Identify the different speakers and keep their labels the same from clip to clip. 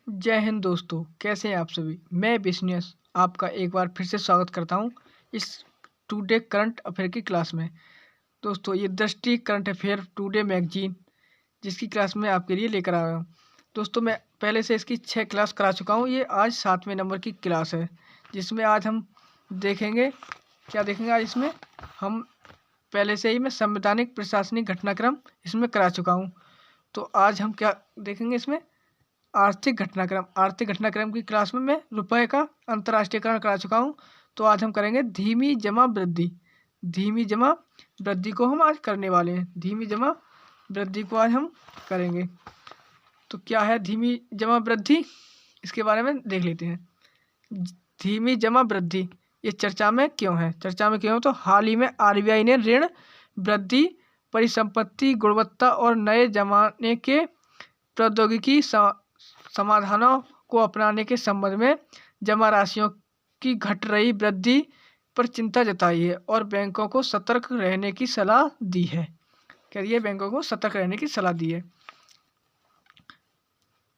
Speaker 1: जय हिंद दोस्तों, कैसे हैं आप सभी। मैं बिजनेस आपका एक बार फिर से स्वागत करता हूं इस टुडे करंट अफेयर की क्लास में। दोस्तों, ये दृष्टि करंट अफेयर टुडे मैगजीन जिसकी क्लास में आपके लिए लेकर आया हूँ। दोस्तों, मैं पहले से इसकी 6 क्लास करा चुका हूँ। ये आज 7वें नंबर की क्लास है, जिसमें आज हम देखेंगे क्या देखेंगे। आज इसमें हम पहले से ही मैं संवैधानिक प्रशासनिक घटनाक्रम इसमें करा चुका हूँ। तो आज हम क्या देखेंगे इसमें, आर्थिक घटनाक्रम की क्लास में मैं रुपए का अंतर्राष्ट्रीयकरण करा चुका हूँ। तो आज हम करेंगे धीमी जमा वृद्धि को हम आज करने वाले हैं। धीमी जमा वृद्धि को आज हम करेंगे। तो क्या है धीमी जमा वृद्धि, इसके बारे में देख लेते हैं। धीमी जमा वृद्धि ये चर्चा में क्यों है? तो हाल ही में आरबीआई ने ऋण वृद्धि, परिसंपत्ति गुणवत्ता और नए जमाने के प्रौद्योगिकी समाधानों को अपनाने के संबंध में जमा राशियों की घट रही वृद्धि पर चिंता जताई है और बैंकों को सतर्क रहने की सलाह दी है। बैंकों को सतर्क रहने की सलाह दी है।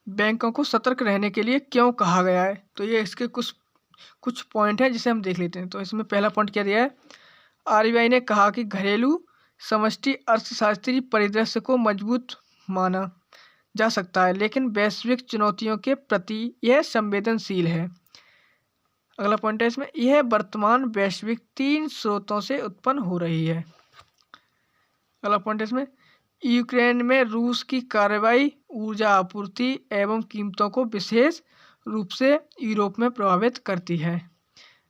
Speaker 1: बैंकों को सतर्क रहने के लिए क्यों कहा गया है? तो ये इसके कुछ पॉइंट है जिसे हम देख लेते हैं। तो इसमें पहला पॉइंट क्या दिया है? आरबीआई ने कहा कि घरेलू समष्टि अर्थशास्त्री परिदृश्य को मजबूत माना जा सकता है, लेकिन वैश्विक चुनौतियों के प्रति यह संवेदनशील है। अगला पॉइंट है इसमें, यह वर्तमान वैश्विक 3 स्रोतों से उत्पन्न हो रही है। अगला पॉइंट है इसमें, यूक्रेन में रूस की कार्रवाई ऊर्जा आपूर्ति एवं कीमतों को विशेष रूप से यूरोप में प्रभावित करती है।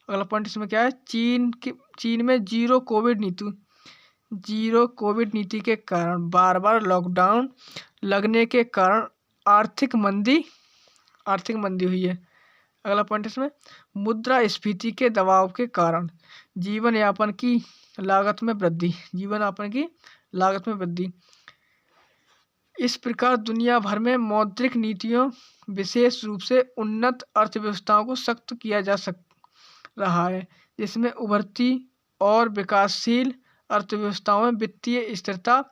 Speaker 1: अगला पॉइंट इसमें क्या है? चीन में जीरो कोविड नीति के कारण बार बार लॉकडाउन लगने के कारण आर्थिक मंदी हुई है। अगला पॉइंट इसमें, मुद्रास्फीति के दबाव के कारण जीवन यापन की लागत में वृद्धि। इस प्रकार दुनिया भर में मौद्रिक नीतियों, विशेष रूप से उन्नत अर्थव्यवस्थाओं को सख्त किया जा रहा है, जिसमें उभरती और विकासशील अर्थव्यवस्थाओं में वित्तीय स्थिरता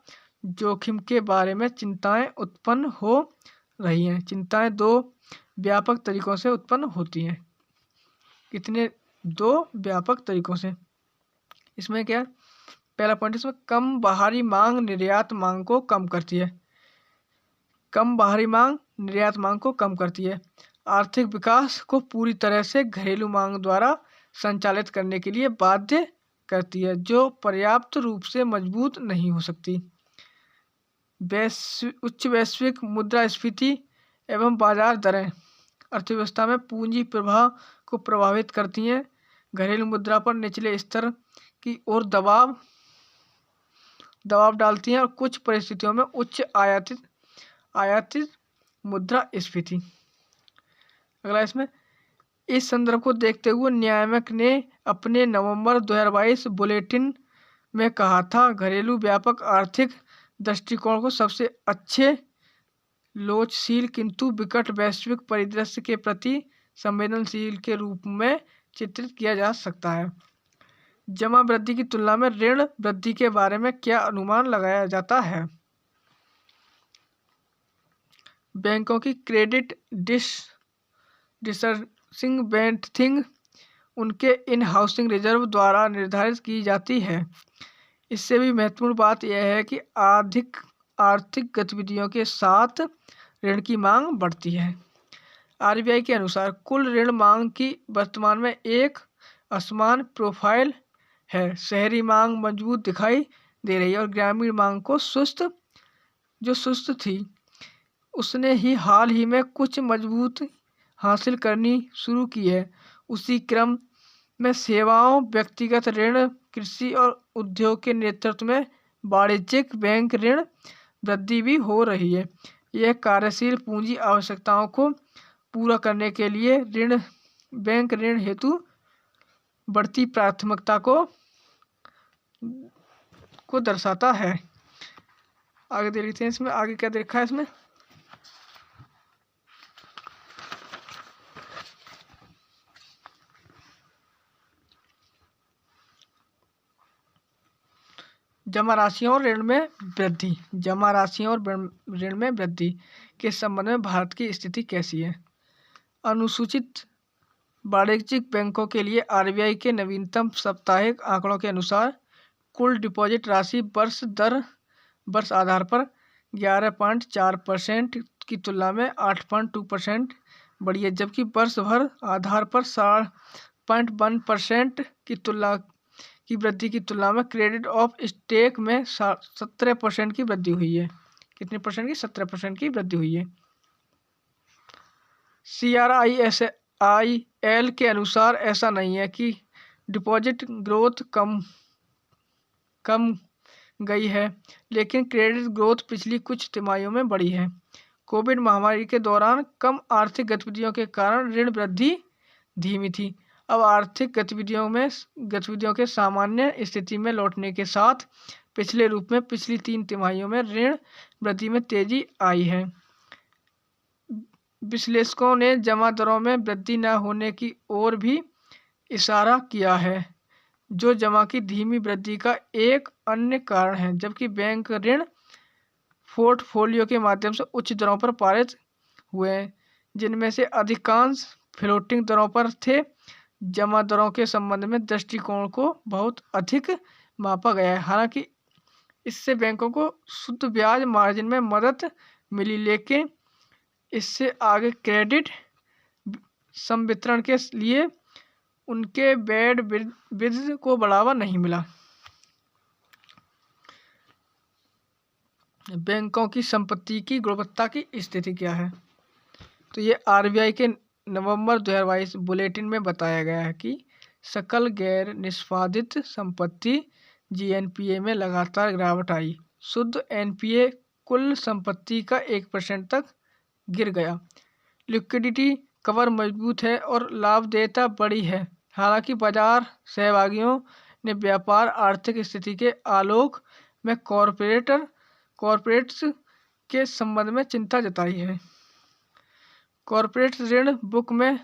Speaker 1: जोखिम के बारे में चिंताएं उत्पन्न हो रही हैं। चिंताएं 2 व्यापक तरीकों से उत्पन्न होती हैं। कितने? 2 व्यापक तरीकों से। इसमें क्या? पहला पॉइंट इसमें, कम बाहरी मांग निर्यात मांग को कम करती है। आर्थिक विकास को पूरी तरह से घरेलू मांग द्वारा संचालित करने के लिए बाध्य करती है, जो पर्याप्त रूप से मजबूत नहीं हो सकती। उच्च वैश्विक मुद्रास्फीति एवं बाजार दरें अर्थव्यवस्था में पूंजी प्रवाह को प्रभावित करती हैं, घरेलू मुद्रा पर निचले स्तर की ओर दबाव डालती हैं और कुछ परिस्थितियों में उच्च आयातित मुद्रास्फीति। अगला इसमें, इस संदर्भ को देखते हुए नियामक ने अपने नवंबर 2022 बुलेटिन में कहा था, घरेलू व्यापक आर्थिक दृष्टिकोण को सबसे अच्छे लोचशील किंतु विकट वैश्विक परिदृश्य के प्रति संवेदनशील के रूप में चित्रित किया जा सकता है। जमा वृद्धि की तुलना में ऋण वृद्धि के बारे में क्या अनुमान लगाया जाता है? बैंकों की क्रेडिट डिसर्सिंग बेंथिंग उनके इन हाउसिंग रिजर्व द्वारा निर्धारित की जाती है। इससे भी महत्वपूर्ण बात यह है कि अधिक आर्थिक गतिविधियों के साथ ऋण की मांग बढ़ती है। आरबीआई के अनुसार कुल ऋण मांग की वर्तमान में एक असमान प्रोफाइल है। शहरी मांग मजबूत दिखाई दे रही है और ग्रामीण मांग को सुस्त थी, उसने ही हाल ही में कुछ मजबूत हासिल करनी शुरू की है। उसी क्रम में सेवाओं, व्यक्तिगत ऋण, कृषि और उद्योग के नेतृत्व में वाणिज्यिक बैंक ऋण वृद्धि भी हो रही है। यह कार्यशील पूंजी आवश्यकताओं को पूरा करने के लिए बैंक ऋण हेतु बढ़ती प्राथमिकता को दर्शाता है। आगे देख लेते हैं इसमें आगे क्या देखा है। इसमें जमा राशियों और ऋण में वृद्धि के संबंध में भारत की स्थिति कैसी है? अनुसूचित वाणिज्यिक बैंकों के लिए आरबीआई के नवीनतम साप्ताहिक आंकड़ों के अनुसार कुल डिपॉजिट राशि वर्ष आधार पर 11.4% की तुलना में 8.2% बढ़ी है, जबकि वर्ष भर आधार पर 0.1% की वृद्धि की तुलना में क्रेडिट ऑफ स्टेक में 17% की वृद्धि हुई है। कितने परसेंट की? 17% की वृद्धि हुई है। CRISIL के अनुसार ऐसा नहीं है कि डिपॉजिट ग्रोथ कम गई है, लेकिन क्रेडिट ग्रोथ पिछली कुछ तिमाहियों में बढ़ी है। कोविड महामारी के दौरान कम आर्थिक गतिविधियों के कारण ऋण वृद्धि धीमी थी। अब आर्थिक गतिविधियों के सामान्य स्थिति में लौटने के साथ पिछले रूप में पिछली 3 तिमाहियों में ऋण वृद्धि में तेजी आई है। विश्लेषकों ने जमा दरों में वृद्धि न होने की ओर भी इशारा किया है, जो जमा की धीमी वृद्धि का एक अन्य कारण है, जबकि बैंक ऋण पोर्टफोलियो के माध्यम से उच्च दरों पर पारित हुए हैं, जिनमें से अधिकांश फ्लोटिंग दरों पर थे। जमा दरों के संबंध में दृष्टिकोण को बहुत अधिक मापा गया है। हालांकि इससे बैंकों को शुद्ध ब्याज मार्जिन में मदद मिली, लेकिन इससे आगे क्रेडिट संवितरण के लिए उनके बैड वित्त को बढ़ावा नहीं मिला। बैंकों की संपत्ति की गुणवत्ता की स्थिति क्या है? तो ये आरबीआई के नवंबर 2022 बुलेटिन में बताया गया है कि सकल गैर निष्पादित संपत्ति GNPA में लगातार गिरावट आई। शुद्ध NPA कुल संपत्ति का 1% तक गिर गया। लिक्विडिटी कवर मजबूत है और लाभदेयता बढ़ी है। हालांकि बाजार सहभागियों ने व्यापार आर्थिक स्थिति के आलोक में कॉरपोरेट्स के संबंध में चिंता जताई है। कॉरपोरेट ऋण बुक में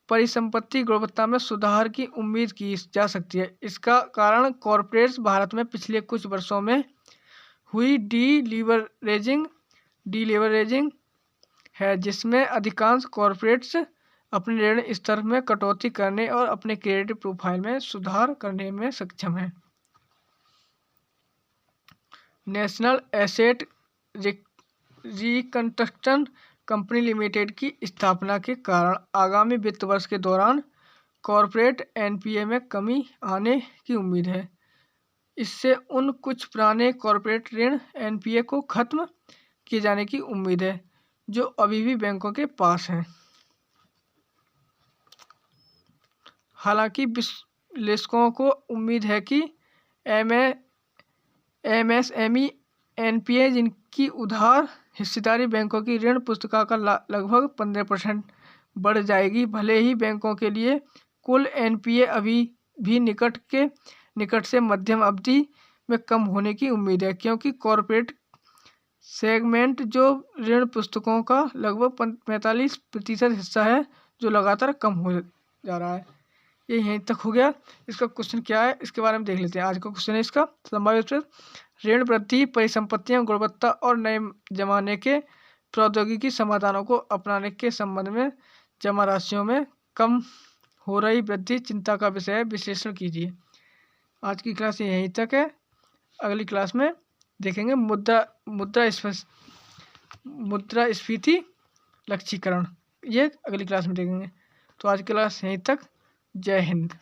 Speaker 1: परिसंपत्ति गुणवत्ता में सुधार की उम्मीद की जा सकती है। इसका कारण कॉरपोरेट्स भारत में पिछले कुछ वर्षों में हुई डीलीवरेजिंग है, जिसमें अधिकांश कॉरपोरेट्स अपने ऋण स्तर में कटौती करने और अपने क्रेडिट प्रोफाइल में सुधार करने में सक्षम है। National asset reconstruction company limited की स्थापना के कारण आगामी वित्त वर्ष के दौरान कॉरपोरेट NPA में कमी आने की उम्मीद है। इससे उन कुछ पुराने कॉरपोरेट ऋण NPA को खत्म किए जाने की उम्मीद है, जो अभी भी बैंकों के पास हैं। हालांकि विश्लेषकों को उम्मीद है कि MSME NPA जिनकी उधार हिस्सेदारी बैंकों की ऋण पुस्तिका का लगभग 15% बढ़ जाएगी। भले ही बैंकों के लिए कुल NPA अभी भी निकट से मध्यम अवधि में कम होने की उम्मीद है, क्योंकि कॉरपोरेट सेगमेंट जो ऋण पुस्तकों का लगभग 45% हिस्सा है, जो लगातार कम हो जा रहा है। ये यहीं तक हो गया। इसका क्वेश्चन क्या है इसके बारे में देख लेते हैं। आज का क्वेश्चन है इसका संभावित ऋण वृद्धि परिसंपत्तियों गुणवत्ता और नए जमाने के प्रौद्योगिकी समाधानों को अपनाने के संबंध में जमा राशियों में कम हो रही वृद्धि चिंता का विषय है। विश्लेषण कीजिए। आज की क्लास यहीं तक है। अगली क्लास में देखेंगे मुद्रास्फीति लक्ष्यीकरण। ये अगली क्लास में देखेंगे। तो आज की क्लास यहीं तक। जय हिंद।